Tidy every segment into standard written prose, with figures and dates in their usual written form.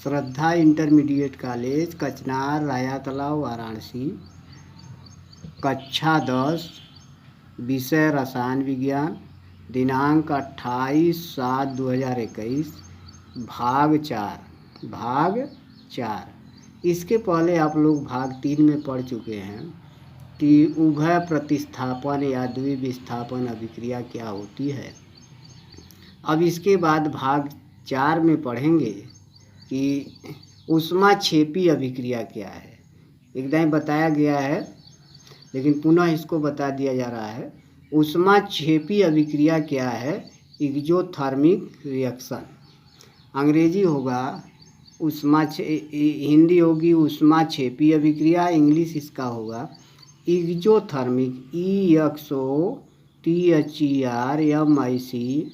श्रद्धा intermediate college, कचनार, राया तालाब, वाराणसी। कक्षा 10, विषय रसायन विज्ञान, दिनांक 28/7/2021, भाग 4। इसके पहले आप लोग भाग 3 में पढ़ चुके हैं कि उभय प्रतिस्थापन या द्विविस्थापन अभिक्रिया क्या होती है। अब इसके बाद भाग 4 में पढ़ेंगे कि ऊष्माक्षेपी अभिक्रिया क्या है। एकदम बताया गया है लेकिन पुनः इसको बता दिया जा रहा है। ऊष्माक्षेपी अभिक्रिया क्या है? Exothermic reaction. अंग्रेजी होगा हिंदी होगी ऊष्माक्षेपी अभिक्रिया, इंग्लिश इसका होगा एक्सोथर्मिक, EXOTHERMIC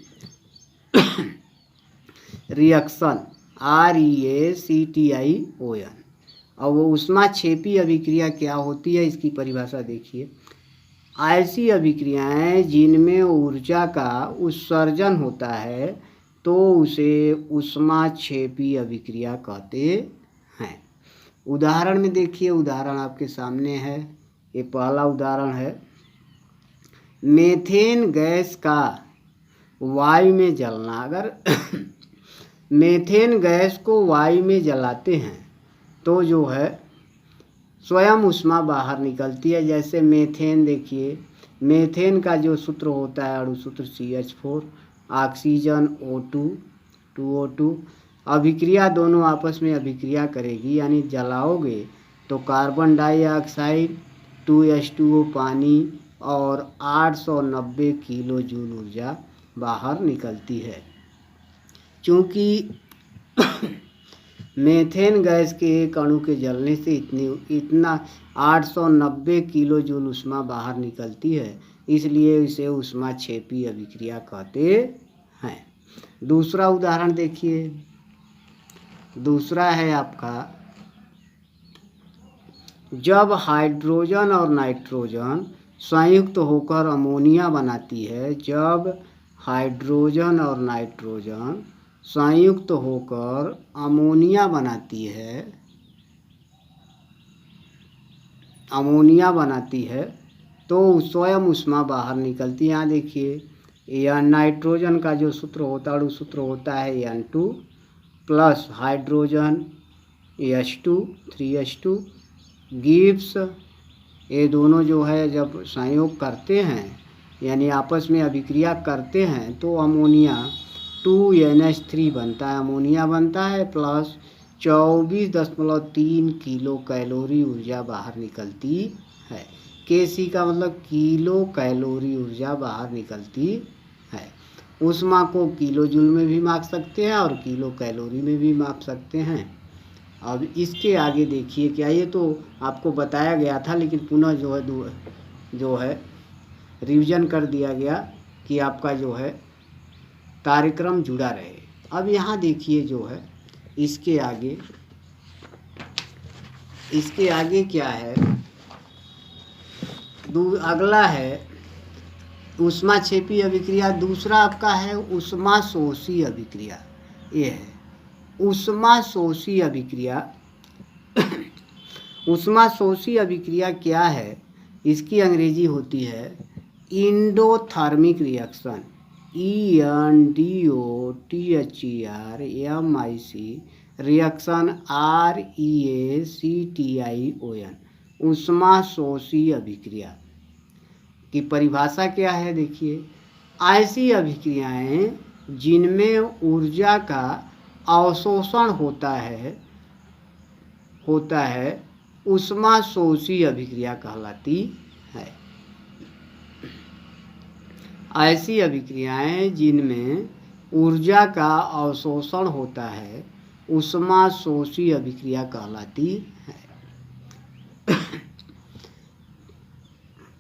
रिएक्शन, REACTION। और वो ऊष्माक्षेपी अभिक्रिया क्या होती है इसकी परिभाषा देखिए। ऐसी अभिक्रियाएं जिनमें ऊर्जा का उत्सर्जन होता है तो उसे ऊष्माक्षेपी अभिक्रिया कहते हैं। उदाहरण में देखिए, उदाहरण आपके सामने है। ये पहला उदाहरण है, मीथेन गैस का वायु में जलना। अगर मीथेन गैस को वायु में जलाते हैं तो जो है स्वयं ऊष्मा बाहर निकलती है। जैसे मीथेन देखिए, मीथेन का जो सूत्र होता है अणु सूत्र CH4, ऑक्सीजन O2 2O2। अभिक्रिया दोनों आपस में अभिक्रिया करेगी, यानी जलाओगे तो कार्बन डाइऑक्साइड 2H2O पानी और 890 किलो जूल ऊर्जा बाहर निकलती है। चूँकि मीथेन गैस के एक अणु के जलने से इतना 890 किलो जूल ऊष्मा बाहर निकलती है, इसलिए इसे ऊष्माक्षेपी अभिक्रिया कहते हैं। दूसरा उदाहरण देखिए, दूसरा है आपका, जब हाइड्रोजन और नाइट्रोजन संयुक्त होकर अमोनिया बनाती है, जब हाइड्रोजन और नाइट्रोजन संयुक्त होकर अमोनिया बनाती है तो स्वयं ऊष्मा बाहर निकलती है। यहाँ देखिए, यह नाइट्रोजन का जो सूत्र होता है, अणु सूत्र होता है N2 plus hydrogen H2 3H2 Gibbs. ये दोनों जो है जब संयोग करते हैं यानी आपस में अभिक्रिया करते हैं तो अमोनिया 2NH3 बनता है, अमोनिया बनता है, प्लस 24.3 किलो कैलोरी ऊर्जा बाहर निकलती है। KC का मतलब किलो कैलोरी ऊर्जा बाहर निकलती है। ऊष्मा को किलो जूल में भी माप सकते हैं और किलो कैलोरी में भी माप सकते हैं। अब इसके आगे देखिए, क्या ये तो आपको बताया गया था लेकिन पुनः जो है रिवीजन कर दिया गया कि आपका जो है कार्यक्रम जुड़ा रहे। अब यहाँ देखिए जो है इसके आगे क्या है, अगला है ऊष्माक्षेपी अभिक्रिया। दूसरा आपका है ऊष्माशोषी अभिक्रिया। ये है ऊष्माशोषी अभिक्रिया। ऊष्माशोषी अभिक्रिया क्या है, इसकी अंग्रेजी होती है endothermic reaction, ENDOTHERMIC reaction, REACTION। ऊष्माशोषी अभिक्रिया की परिभाषा क्या है देखिए, ऐसी अभिक्रियाएं जिनमें ऊर्जा का अवशोषण होता है ऊष्माशोषी अभिक्रिया कहलाती है। ऐसी अभिक्रियाएं जिनमें ऊर्जा का अवशोषण होता है ऊष्माशोषी अभिक्रिया कहलाती है।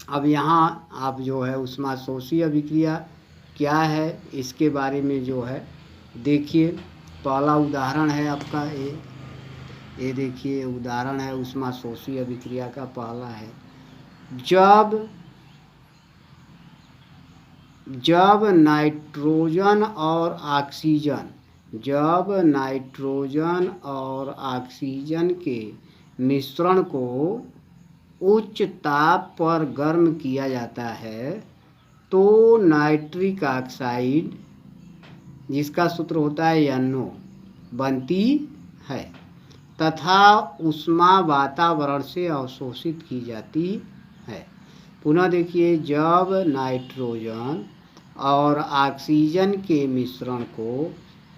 अब यहाँ आप जो है ऊष्माशोषी अभिक्रिया क्या है इसके बारे में जो है देखिए। पहला उदाहरण है आपका ये देखिए, उदाहरण है ऊष्माशोषी अभिक्रिया का पहला है, जब नाइट्रोजन और ऑक्सीजन जब नाइट्रोजन और ऑक्सीजन के मिश्रण को उच्च ताप पर गर्म किया जाता है तो नाइट्रिक ऑक्साइड, जिसका सूत्र होता है NO, बनती है तथा ऊष्मा वातावरण से अवशोषित की जाती है। पुनः देखिए, जब नाइट्रोजन और ऑक्सीजन के मिश्रण को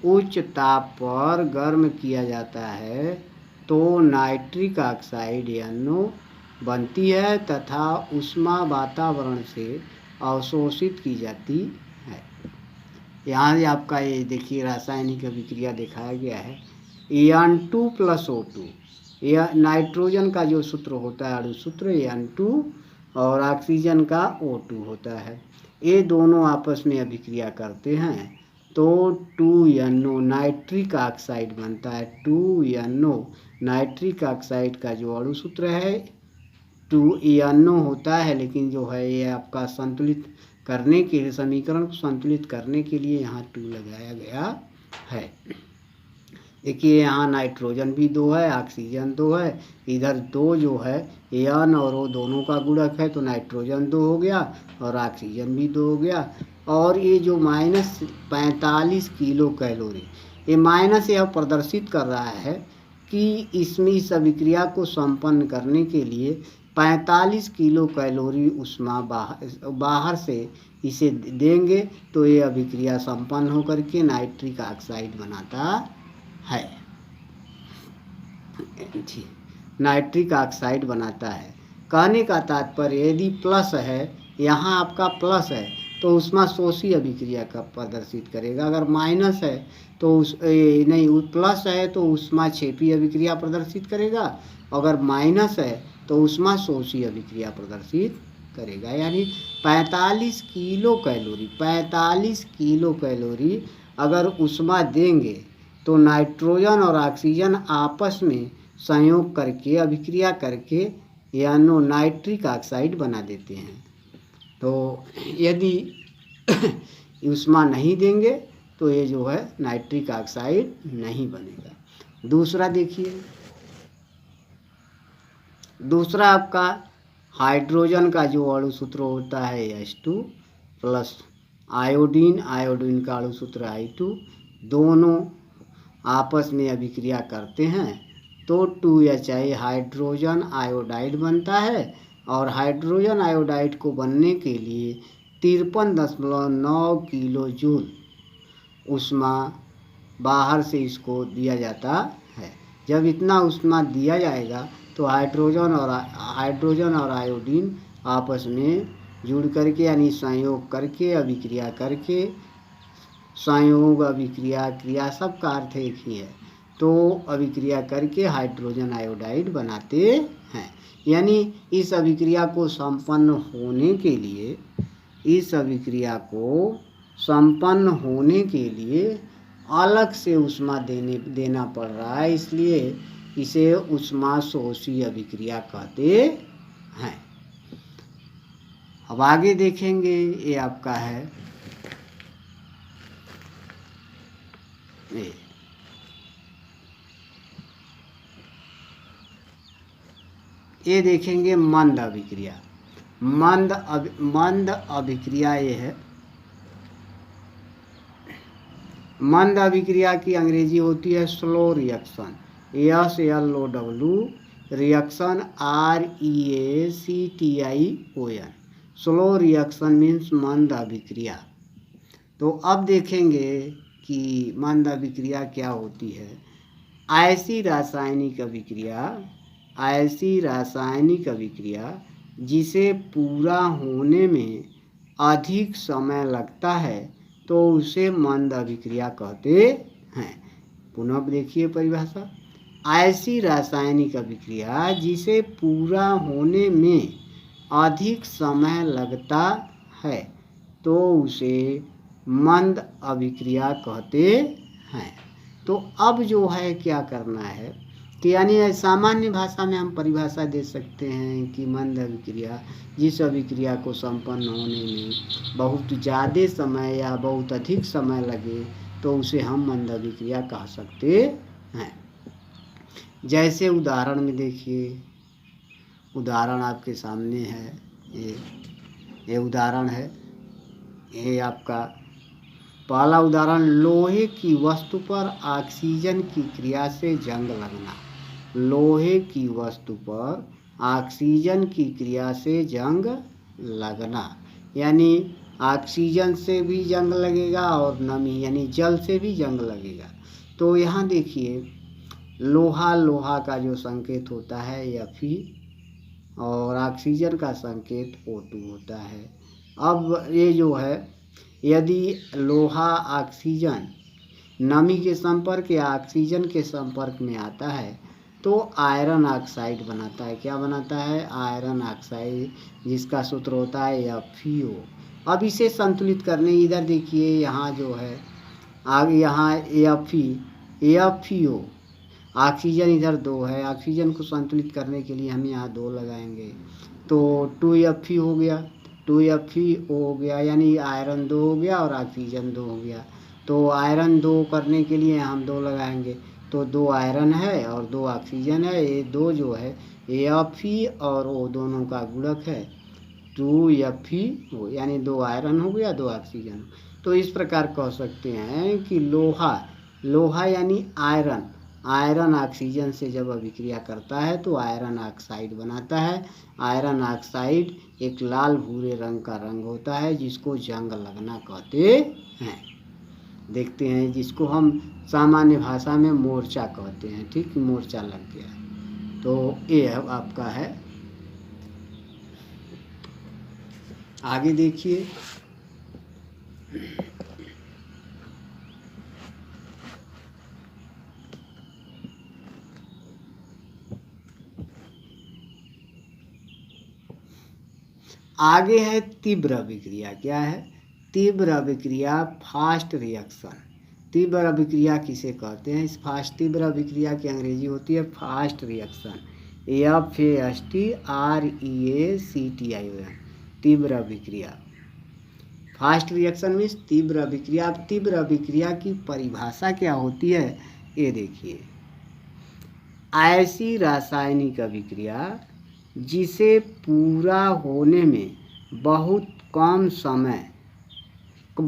उच्च ताप पर गर्म किया जाता है तो नाइट्रिक ऑक्साइड NO बनती है तथा ऊष्मा वातावरण से अवशोषित की जाती है। यहाँ से आपका ये देखिए रासायनिक अभिक्रिया दिखाया गया है। N2 + O2, यह नाइट्रोजन का जो सूत्र होता है, अणु सूत्र N2, और ऑक्सीजन का O2 होता है। ये दोनों आपस में अभिक्रिया करते हैं तो 2NO नाइट्रिक ऑक्साइड बनता है। 2NO नाइट्रिक ऑक्साइड का जो अणु सूत्र है 2NO होता है, लेकिन जो है ये आपका संतुलित करने के लिए, समीकरण को संतुलित करने के लिए यहाँ 2 लगाया गया है। देखिए यहाँ नाइट्रोजन भी 2 है, ऑक्सीजन 2 है, इधर 2 जो है N और O दोनों का गुणक है तो नाइट्रोजन 2 हो गया और ऑक्सीजन भी 2 हो गया। और ये जो -45 किलो कैलोरी, ये माइनस यह प्रदर्शित कर रहा है कि इसमें इस अभिक्रिया को संपन्न करने के लिए 45 किलो कैलोरी ऊष्मा बाहर से इसे देंगे तो ये अभिक्रिया संपन्न होकर के नाइट्रिक ऑक्साइड बनाता है, नाइट्रिक ऑक्साइड बनाता है। कहने का तात्पर्य, यदि प्लस है, यहाँ आपका प्लस है तो ऊष्मा शोषी अभिक्रिया का प्रदर्शित करेगा। अगर माइनस है तो नहीं, प्लस है तो ऊष्मा क्षेपी अभिक्रिया प्रदर्शित करेगा, अगर माइनस है तो ऊष्मा शोषी अभिक्रिया प्रदर्शित करेगा। यानी 45 किलो कैलोरी अगर ऊष्मा देंगे तो नाइट्रोजन और ऑक्सीजन आपस में संयोग करके, अभिक्रिया करके NO नाइट्रिक ऑक्साइड बना देते हैं। तो यदि ऊष्मा नहीं देंगे तो ये जो है नाइट्रिक ऑक्साइड नहीं बनेगा। दूसरा देखिए, दूसरा आपका हाइड्रोजन का जो अणु सूत्र होता है H2 प्लस आयोडीन का अणु सूत्र I2, दोनों आपस में अभिक्रिया करते हैं तो 2HI हाइड्रोजन आयोडाइड बनता है। और हाइड्रोजन आयोडाइड को बनने के लिए 53.9 किलो जूल ऊष्मा बाहर से इसको दिया जाता है। जब इतना ऊष्मा दिया जाएगा तो हाइड्रोजन और आयोडीन आपस में जुड़ करके, यानी संयोग करके, अभिक्रिया करके, संयोग अभिक्रिया क्रिया सब का अर्थ एक ही है, तो अभिक्रिया करके हाइड्रोजन आयोडाइड बनाते हैं। यानी इस अभिक्रिया को संपन्न होने के लिए अलग से ऊष्मा देना पड़ रहा है, इसलिए इसे ऊष्मा शोषी अभिक्रिया कहते हैं। अब आगे देखेंगे, ये आपका है ये देखेंगे मंद अभिक्रिया। मंद अभिक्रिया ये है। मंद अभिक्रिया की अंग्रेजी होती है slow reaction, SLOW reaction REACTION। Slow reaction means मंद अभिक्रिया। तो अब देखेंगे कि मंद अभिक्रिया क्या होती है। ऐसी रासायनिक अभिक्रिया जिसे पूरा होने में अधिक समय लगता है तो उसे मंद अभिक्रिया कहते हैं। पुनः देखिए परिभाषा, ऐसी रासायनिक अभिक्रिया जिसे पूरा होने में अधिक समय लगता है तो उसे मंद अभिक्रिया कहते हैं। तो अब जो है क्या करना है कि यानी सामान्य भाषा में हम परिभाषा दे सकते हैं कि मंद अभिक्रिया जिस अभिक्रिया को संपन्न होने में बहुत ज़्यादा समय या बहुत अधिक समय लगे तो उसे हम मंद अभिक्रिया कह सकते हैं। जैसे उदाहरण में देखिए, उदाहरण आपके सामने है, ये उदाहरण है, ये आपका पहला उदाहरण, लोहे की वस्तु पर ऑक्सीजन की क्रिया से जंग लगना। लोहे की वस्तु पर ऑक्सीजन की क्रिया से जंग लगना, यानी ऑक्सीजन से भी जंग लगेगा और नमी यानी जल से भी जंग लगेगा। तो यहाँ देखिए, लोहा का जो संकेत होता है Fe और ऑक्सीजन का संकेत O2 होता है। अब ये जो है, यदि लोहा ऑक्सीजन नमी के संपर्क या ऑक्सीजन के संपर्क में आता है तो आयरन ऑक्साइड बनाता है। क्या बनाता है? आयरन ऑक्साइड, जिसका सूत्र होता है FeO। अब इसे संतुलित करने, इधर देखिए, यहाँ जो है आगे यहाँ FeO, ऑक्सीजन इधर 2 है, ऑक्सीजन को संतुलित करने के लिए हम यहाँ 2 लगाएंगे तो 2Fe हो गया, 2FeO हो गया, यानी आयरन 2 हो गया और ऑक्सीजन 2 हो गया। तो आयरन 2 करने के लिए हम 2 लगाएंगे तो 2 आयरन है और 2 ऑक्सीजन है। ये 2 जो है Fe और O दोनों का गुणक है 2FeO, यानी 2 आयरन हो गया, 2 ऑक्सीजन। तो इस प्रकार कह सकते हैं कि लोहा यानी आयरन ऑक्सीजन से जब अभिक्रिया करता है तो आयरन ऑक्साइड बनाता है। आयरन ऑक्साइड एक लाल भूरे रंग का रंग होता है, जिसको जंग लगना कहते हैं। देखते हैं, जिसको हम सामान्य भाषा में मोर्चा कहते हैं। ठीक, मोर्चा लग गया। तो ये आपका है। आगे देखिए, आगे है तीव्र अभिक्रिया। क्या है? तीव्र अभिक्रिया, फास्ट रिएक्शन। तीव्र अभिक्रिया किसे कहते हैं? इस तीव्र अभिक्रिया की अंग्रेजी होती है फास्ट रिएक्शन, FASTREACTION, तीव्र अभिक्रिया। फास्ट रिएक्शन मीन्स तीव्र अभिक्रिया। अब तीव्र अभिक्रिया की परिभाषा क्या होती है, ये देखिए। ऐसी रासायनिक अभिक्रिया जिसे पूरा होने में बहुत कम समय का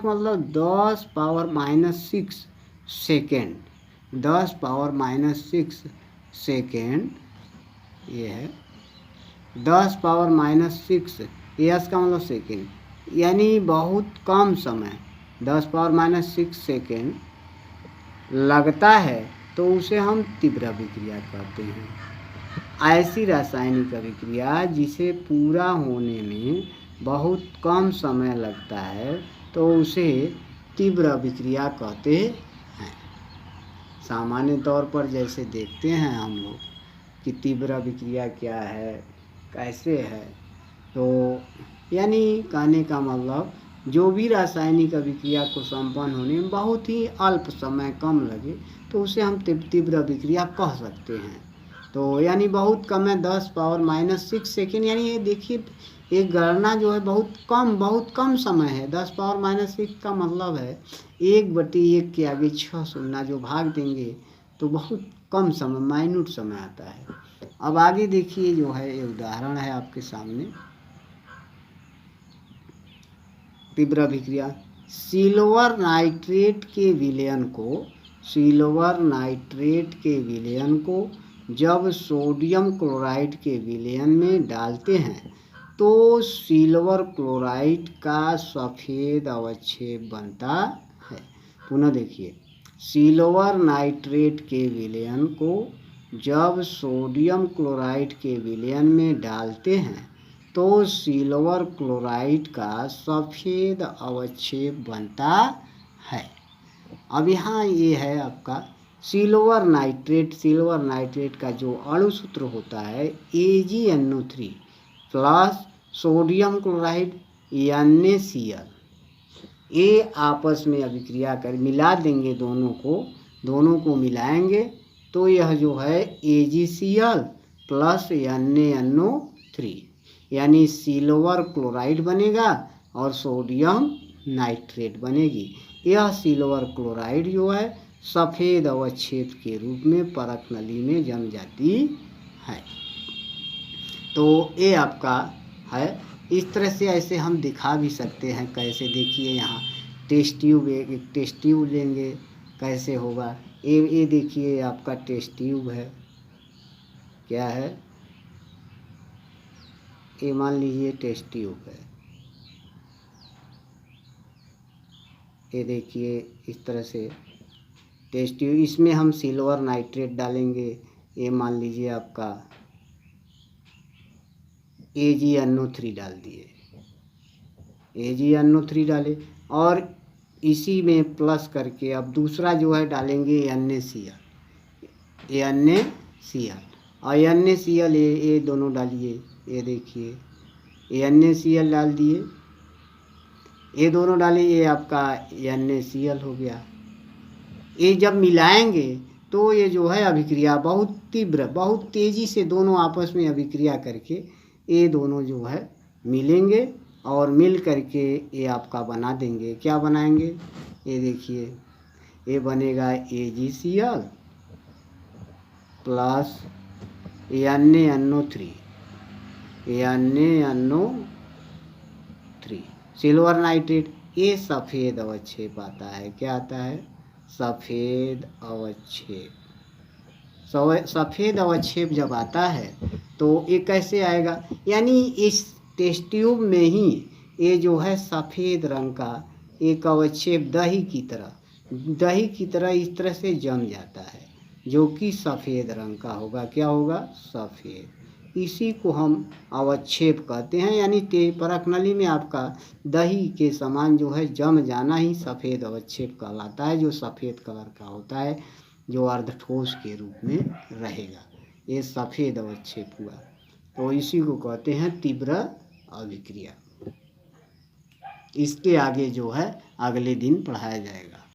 मतलब 10⁻⁶ सेकेंड, 10⁻⁶ सेकेंड, ये है 10⁻⁶, यस का मतलब सेकेंड, यानी बहुत कम समय 10⁻⁶ सेकेंड लगता है तो उसे हम तीव्र अभिक्रिया कहते हैं। ऐसी रासायनिक अभिक्रिया जिसे पूरा होने में बहुत कम समय लगता है तो उसे तीव्र अभिक्रिया कहते हैं। सामान्य तौर पर जैसे देखते हैं हम लोग कि तीव्र अभिक्रिया क्या है, कैसे है, तो यानी कहने का मतलब जो भी रासायनिक अभिक्रिया को संपन्न होने में बहुत ही अल्प समय, कम लगे, तो उसे हम तीव्र अभिक्रिया कह सकते हैं। तो यानी बहुत कम है, 10⁻⁶ सेकेंड, यानी ये देखिए, एक गणना जो है बहुत कम समय है। 10⁻⁶ का मतलब है 1/1 के आगे 6 शून्य जो भाग देंगे तो बहुत कम समय, माइन्यूट समय आता है। अब आगे देखिए, जो है ये उदाहरण है आपके सामने, तीव्र अभिक्रिया। सिल्वर नाइट्रेट के विलयन को जब सोडियम क्लोराइड के विलयन में डालते हैं तो सिल्वर क्लोराइड का सफ़ेद अवक्षेप बनता है। पुनः देखिए, सिल्वर नाइट्रेट के विलयन को जब सोडियम क्लोराइड के विलयन में डालते हैं तो सिल्वर क्लोराइड का सफ़ेद अवक्षेप बनता है। अब यहाँ ये है आपका सिल्वर नाइट्रेट का जो अणु सूत्र होता है AgNO3 plus sodium chloride NaCl, ये आपस में अभिक्रिया कर मिला देंगे, दोनों को मिलाएंगे तो यह जो है AgCl प्लस NaNO3, यानी सिल्वर क्लोराइड बनेगा और सोडियम नाइट्रेट बनेगी। यह सिल्वर क्लोराइड जो है सफ़ेद अवक्षेप के रूप में परत नली में जम जाती है। तो ये आपका है। इस तरह से ऐसे हम दिखा भी सकते हैं। कैसे, देखिए यहाँ टेस्ट ट्यूब, एक टेस्ट ट्यूब लेंगे, कैसे होगा। ये देखिए आपका टेस्ट ट्यूब है, क्या है, ये मान लीजिए टेस्ट ट्यूब है। ये देखिए इस तरह से टेस्ट ट्यूब, इसमें हम सिल्वर नाइट्रेट डालेंगे। ये मान लीजिए आपका AgNO3 डाल दिए, AgNO3 डाले, और इसी में प्लस करके अब दूसरा जो है डालेंगे NaCl, और NaCl ये दोनों डालिए। ये देखिए NaCl डाल दिए, ये दोनों डाले, ये आपका NaCl हो गया। ये जब मिलाएंगे तो ये जो है अभिक्रिया बहुत तीव्र, बहुत तेज़ी से दोनों आपस में अभिक्रिया करके ये दोनों जो है मिलेंगे, और मिल करके ये आपका बना देंगे। क्या बनाएंगे, ये देखिए, ये बनेगा AgCl plus NaNO3, silver nitrate. ये सफ़ेद अवक्षेप आता है। क्या आता है, सफ़ेद अवक्षेप। सफ़ेद अवक्षेप जब आता है तो ये कैसे आएगा, यानी इस टेस्ट ट्यूब में ही ये जो है सफ़ेद रंग का एक अवक्षेप दही की तरह इस तरह से जम जाता है, जो कि सफ़ेद रंग का होगा। क्या होगा, सफ़ेद। इसी को हम अवक्षेप कहते हैं, यानी परत नली में आपका दही के समान जो है जम जाना ही सफ़ेद अवक्षेप कहलाता है, जो सफ़ेद कलर का होता है, जो अर्धठोस के रूप में रहेगा। ये सफ़ेद अवक्षेप हुआ, तो इसी को कहते हैं तीव्र अभिक्रिया। इसके आगे जो है अगले दिन पढ़ाया जाएगा।